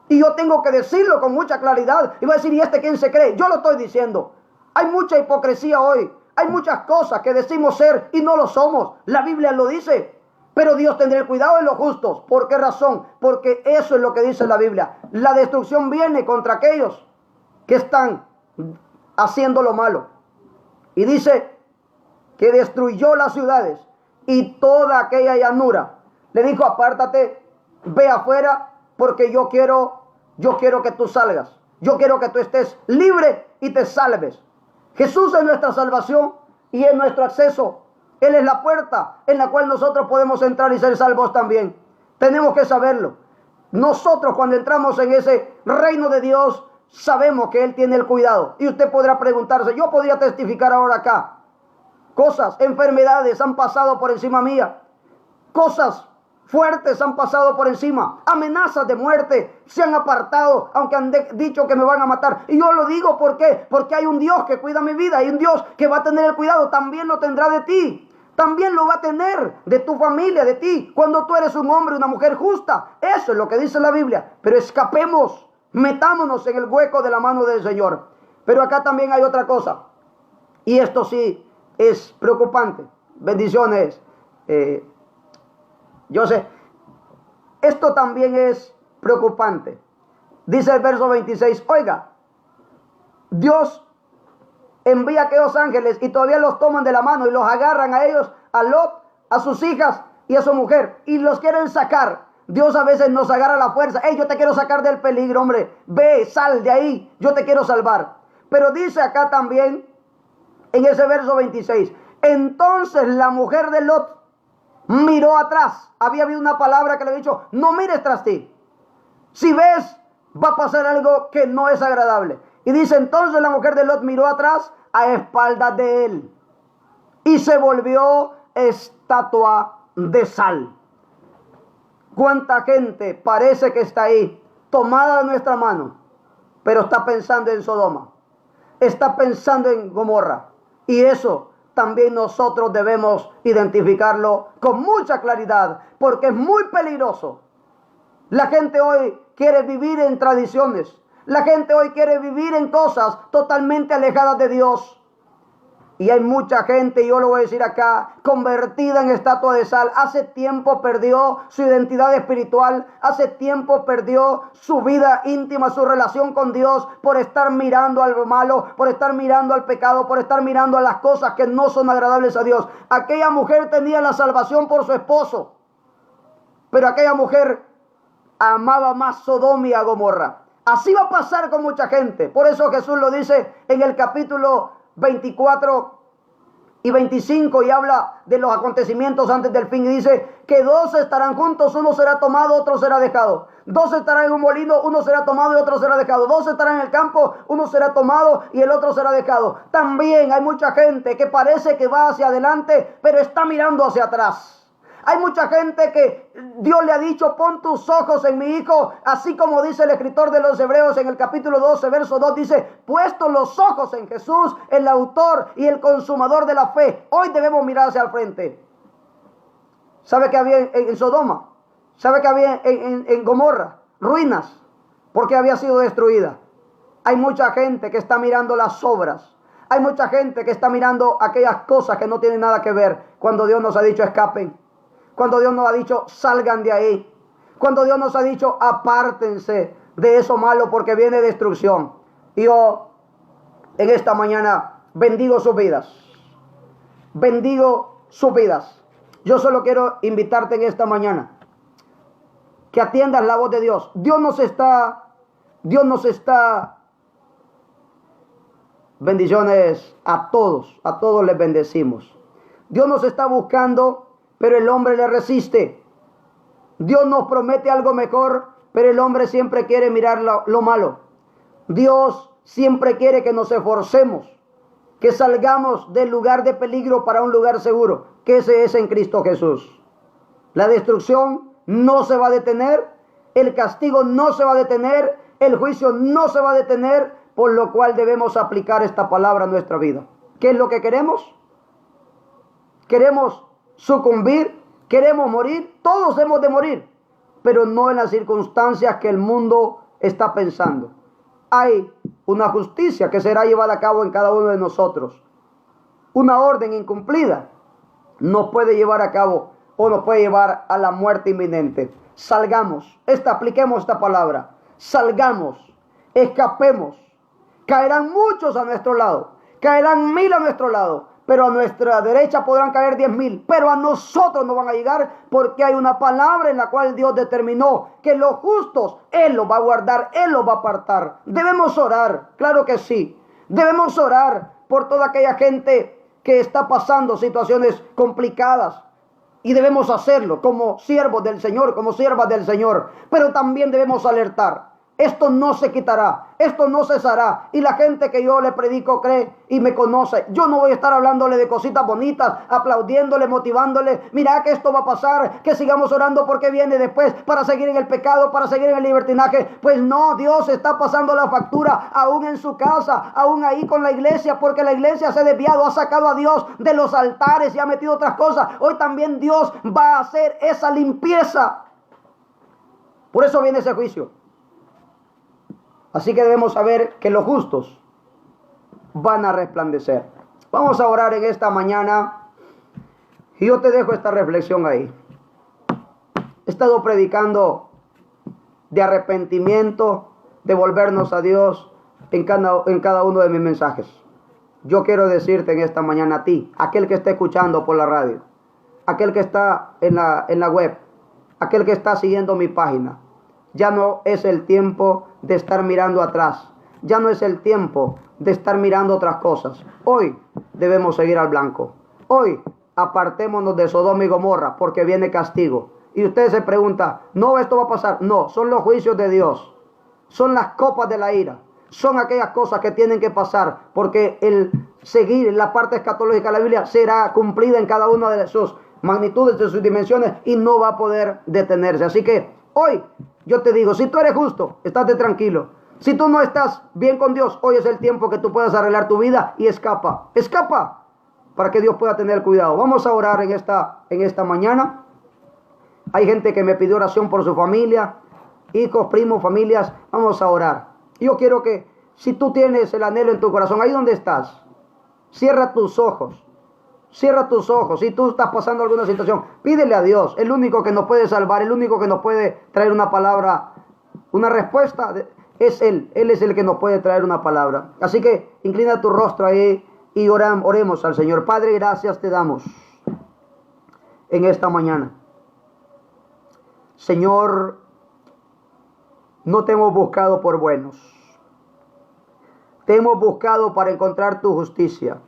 Y yo tengo que decirlo con mucha claridad. Y va a decir, ¿y este quién se cree? Yo lo estoy diciendo. Hay mucha hipocresía hoy. Hay muchas cosas que decimos ser y no lo somos. La Biblia lo dice. Pero Dios tendrá el cuidado de los justos. ¿Por qué razón? Porque eso es lo que dice la Biblia. La destrucción viene contra aquellos que están haciendo lo malo. Y dice que destruyó las ciudades y toda aquella llanura. Le dijo, apártate, ve afuera, porque yo quiero que tú salgas. Yo quiero que tú estés libre y te salves. Jesús es nuestra salvación y es nuestro acceso. Él es la puerta en la cual nosotros podemos entrar y ser salvos también. Tenemos que saberlo. Nosotros cuando entramos en ese reino de Dios, sabemos que Él tiene el cuidado. Y usted podrá preguntarse, yo podría testificar ahora acá. Cosas, enfermedades han pasado por encima mía. Cosas fuertes han pasado por encima. Amenazas de muerte se han apartado, aunque han dicho que me van a matar. Y yo lo digo, ¿por qué? Porque hay un Dios que cuida mi vida. Hay un Dios que va a tener el cuidado. También lo tendrá de ti. También lo va a tener de tu familia, de ti. Cuando tú eres un hombre y una mujer justa. Eso es lo que dice la Biblia. Pero escapemos. Metámonos en el hueco de la mano del Señor. Pero acá también hay otra cosa. Y esto sí es preocupante. Bendiciones. Yo sé, esto también es preocupante. Dice el verso 26, oiga, Dios envía a aquellos ángeles y todavía los toman de la mano y los agarran a ellos, a Lot, a sus hijas y a su mujer, y los quieren sacar. Dios a veces nos agarra a la fuerza. Yo te quiero sacar del peligro, hombre. Ve, sal de ahí, yo te quiero salvar. Pero dice acá también, en ese verso 26, entonces la mujer de Lot miró atrás. Había habido una palabra que le había dicho, no mires tras ti. Si ves, va a pasar algo que no es agradable. Y dice, entonces la mujer de Lot miró atrás a espaldas de él y se volvió estatua de sal. ¿Cuánta gente parece que está ahí, tomada de nuestra mano, pero está pensando en Sodoma? Está pensando en Gomorra. Y eso también nosotros debemos identificarlo con mucha claridad, porque es muy peligroso. La gente hoy quiere vivir en tradiciones. La gente hoy quiere vivir en cosas totalmente alejadas de Dios. Y hay mucha gente, yo lo voy a decir acá, convertida en estatua de sal. Hace tiempo perdió su identidad espiritual. Hace tiempo perdió su vida íntima, su relación con Dios, por estar mirando al malo, por estar mirando al pecado, por estar mirando a las cosas que no son agradables a Dios. Aquella mujer tenía la salvación por su esposo, pero aquella mujer amaba más Sodoma y a Gomorra. Así va a pasar con mucha gente. Por eso Jesús lo dice en el capítulo 24 y 25 y habla de los acontecimientos antes del fin y dice que dos estarán juntos, uno será tomado, otro será dejado. Dos estarán en un molino, uno será tomado y otro será dejado. Dos estarán en el campo, uno será tomado y el otro será dejado. También hay mucha gente que parece que va hacia adelante, pero está mirando hacia atrás. Hay mucha gente que Dios le ha dicho, pon tus ojos en mi hijo, así como dice el escritor de los Hebreos en el capítulo 12, verso 2, dice, puesto los ojos en Jesús, el autor y el consumador de la fe. Hoy debemos mirar hacia el frente. ¿Sabe qué había en Sodoma? ¿Sabe qué había en Gomorra? Ruinas, porque había sido destruida. Hay mucha gente que está mirando las obras. Hay mucha gente que está mirando aquellas cosas que no tienen nada que ver, cuando Dios nos ha dicho escapen. Cuando Dios nos ha dicho salgan de ahí. Cuando Dios nos ha dicho apártense de eso malo porque viene destrucción. Y yo en esta mañana bendigo sus vidas. Bendigo sus vidas. Yo solo quiero invitarte en esta mañana que atiendas la voz de Dios. Dios nos está. Bendiciones a todos les bendecimos. Dios nos está buscando, pero el hombre le resiste. Dios nos promete algo mejor, pero el hombre siempre quiere mirar lo malo. Dios siempre quiere que nos esforcemos, que salgamos del lugar de peligro para un lugar seguro, que ese es en Cristo Jesús. La destrucción no se va a detener, el castigo no se va a detener, el juicio no se va a detener, por lo cual debemos aplicar esta palabra a nuestra vida. ¿Qué es lo que queremos? ¿Queremos sucumbir? ¿Queremos morir? Todos hemos de morir, pero no en las circunstancias que el mundo está pensando. Hay una justicia que será llevada a cabo en cada uno de nosotros. Una orden incumplida nos puede llevar a cabo o nos puede llevar a la muerte inminente. Salgamos, apliquemos esta palabra. Salgamos, escapemos. Caerán muchos a nuestro lado, caerán 1000 a nuestro lado, pero a nuestra derecha podrán caer 10,000, pero a nosotros no van a llegar, porque hay una palabra en la cual Dios determinó que los justos Él los va a guardar, Él los va a apartar. Debemos orar, claro que sí. Debemos orar por toda aquella gente que está pasando situaciones complicadas, y debemos hacerlo como siervos del Señor, como siervas del Señor, pero también debemos alertar. Esto no se quitará, esto no cesará. Y la gente que yo le predico cree y me conoce. Yo no voy a estar hablándole de cositas bonitas, aplaudiéndole, motivándole. Mira que esto va a pasar, que sigamos orando porque viene después para seguir en el pecado, para seguir en el libertinaje. Pues no, Dios está pasando la factura aún en su casa, aún ahí con la iglesia, porque la iglesia se ha desviado, ha sacado a Dios de los altares y ha metido otras cosas. Hoy también Dios va a hacer esa limpieza. Por eso viene ese juicio. Así que debemos saber que los justos van a resplandecer. Vamos a orar en esta mañana y yo te dejo esta reflexión ahí. He estado predicando de arrepentimiento, de volvernos a Dios en cada uno de mis mensajes. Yo quiero decirte en esta mañana a ti, aquel que está escuchando por la radio, aquel que está en la web, aquel que está siguiendo mi página. Ya no es el tiempo de estar mirando atrás. Ya no es el tiempo de estar mirando otras cosas. Hoy debemos seguir al blanco. Hoy apartémonos de Sodoma y Gomorra porque viene castigo. Y usted se pregunta, no, esto va a pasar. No, son los juicios de Dios. Son las copas de la ira. Son aquellas cosas que tienen que pasar porque el seguir la parte escatológica de la Biblia será cumplida en cada una de sus magnitudes, de sus dimensiones, y no va a poder detenerse. Así que hoy yo te digo, si tú eres justo, estate tranquilo. Si tú no estás bien con Dios, hoy es el tiempo que tú puedas arreglar tu vida y escapa. Escapa para que Dios pueda tener cuidado. Vamos a orar en esta mañana. Hay gente que me pidió oración por su familia, hijos, primos, familias. Vamos a orar. Yo quiero que si tú tienes el anhelo en tu corazón, ahí donde estás, cierra tus ojos. Cierra tus ojos. Si tú estás pasando alguna situación, pídele a Dios. El único que nos puede salvar, el único que nos puede traer una palabra, una respuesta, es Él. Él es el que nos puede traer una palabra. Así que inclina tu rostro ahí y oremos al Señor. Padre, gracias te damos en esta mañana. Señor, no te hemos buscado por buenos. Te hemos buscado para encontrar tu justicia.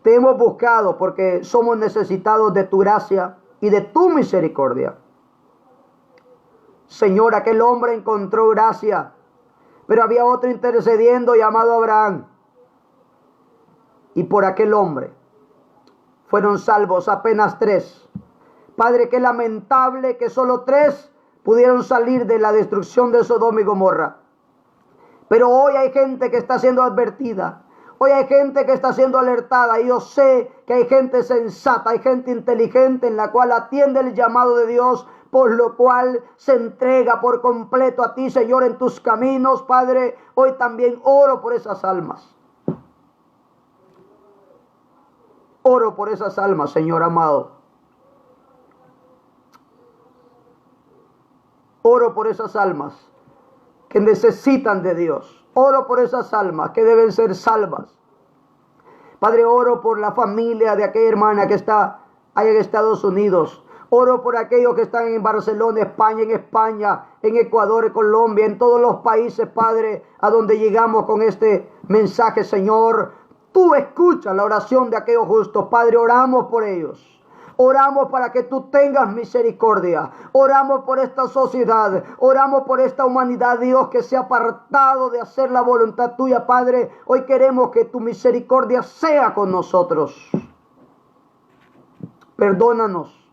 Te hemos buscado porque somos necesitados de tu gracia y de tu misericordia. Señor, aquel hombre encontró gracia, pero había otro intercediendo llamado Abraham. Y por aquel hombre fueron salvos apenas 3. Padre, qué lamentable que solo 3 pudieron salir de la destrucción de Sodoma y Gomorra. Pero hoy hay gente que está siendo advertida. Hoy hay gente que está siendo alertada y yo sé que hay gente sensata, hay gente inteligente en la cual atiende el llamado de Dios, por lo cual se entrega por completo a ti, Señor, en tus caminos. Padre, hoy también oro por esas almas. Oro por esas almas, Señor amado. Oro por esas almas que necesitan de Dios. Oro por esas almas que deben ser salvas. Padre, oro por la familia de aquella hermana que está allá en Estados Unidos. Oro por aquellos que están en Barcelona, España, en Ecuador, en Colombia, en todos los países, Padre, a donde llegamos con este mensaje, Señor. Tú escuchas la oración de aquellos justos, Padre, oramos por ellos. Oramos para que tú tengas misericordia. Oramos por esta sociedad. Oramos por esta humanidad, Dios, que se ha apartado de hacer la voluntad tuya, Padre. Hoy queremos que tu misericordia sea con nosotros. Perdónanos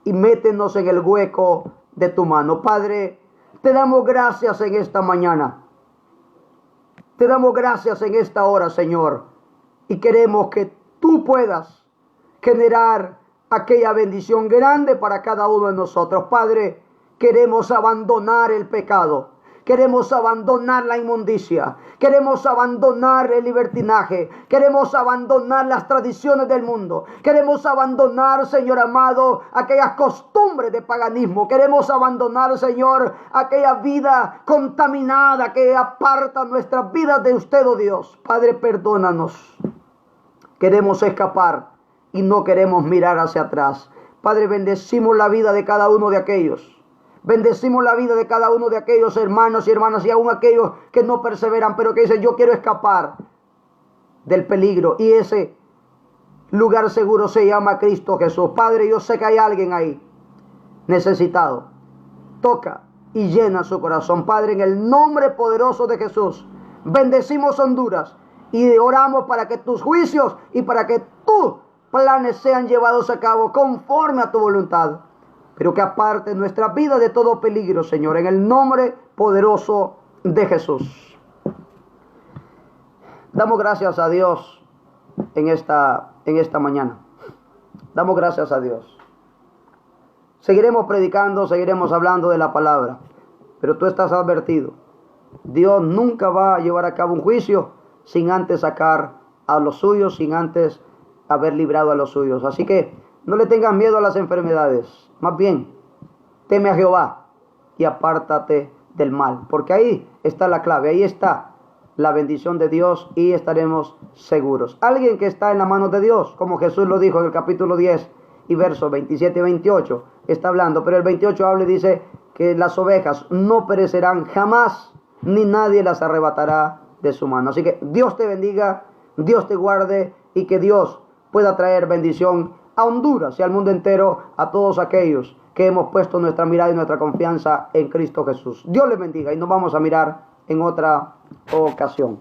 y métenos en el hueco de tu mano. Padre, te damos gracias en esta mañana. Te damos gracias en esta hora, Señor. Y queremos que tú puedas generar aquella bendición grande para cada uno de nosotros. Padre, queremos abandonar el pecado. Queremos abandonar la inmundicia. Queremos abandonar el libertinaje. Queremos abandonar las tradiciones del mundo. Queremos abandonar, Señor amado, aquellas costumbres de paganismo. Queremos abandonar, Señor, aquella vida contaminada que aparta nuestras vidas de usted, oh Dios. Padre, perdónanos. Queremos escapar y no queremos mirar hacia atrás. Padre, bendecimos la vida de cada uno de aquellos. Bendecimos la vida de cada uno de aquellos hermanos y hermanas y aún aquellos que no perseveran, pero que dicen, yo quiero escapar del peligro. Y ese lugar seguro se llama Cristo Jesús. Padre, yo sé que hay alguien ahí necesitado. Toca y llena su corazón. Padre, en el nombre poderoso de Jesús, bendecimos Honduras y oramos para que tus juicios y para que tus planes sean llevados a cabo conforme a tu voluntad. Pero que aparte nuestra vida de todo peligro, Señor, en el nombre poderoso de Jesús. Damos gracias a Dios en esta mañana. Damos gracias a Dios. Seguiremos predicando, seguiremos hablando de la palabra. Pero tú estás advertido. Dios nunca va a llevar a cabo un juicio sin antes sacar a los suyos, sin antes haber librado a los suyos. Así que no le tengas miedo a las enfermedades. Más bien, teme a Jehová y apártate del mal. Porque ahí está la clave, ahí está la bendición de Dios y estaremos seguros. Alguien que está en la mano de Dios, como Jesús lo dijo en el capítulo 10 y versos 27 y 28, está hablando. Pero el 28 habla y dice que las ovejas no perecerán jamás, ni nadie las arrebatará de su mano. Así que Dios te bendiga, Dios te guarde y que Dios pueda traer bendición a Honduras y al mundo entero, a todos aquellos que hemos puesto nuestra mirada y nuestra confianza en Cristo Jesús. Dios les bendiga y nos vamos a mirar en otra ocasión.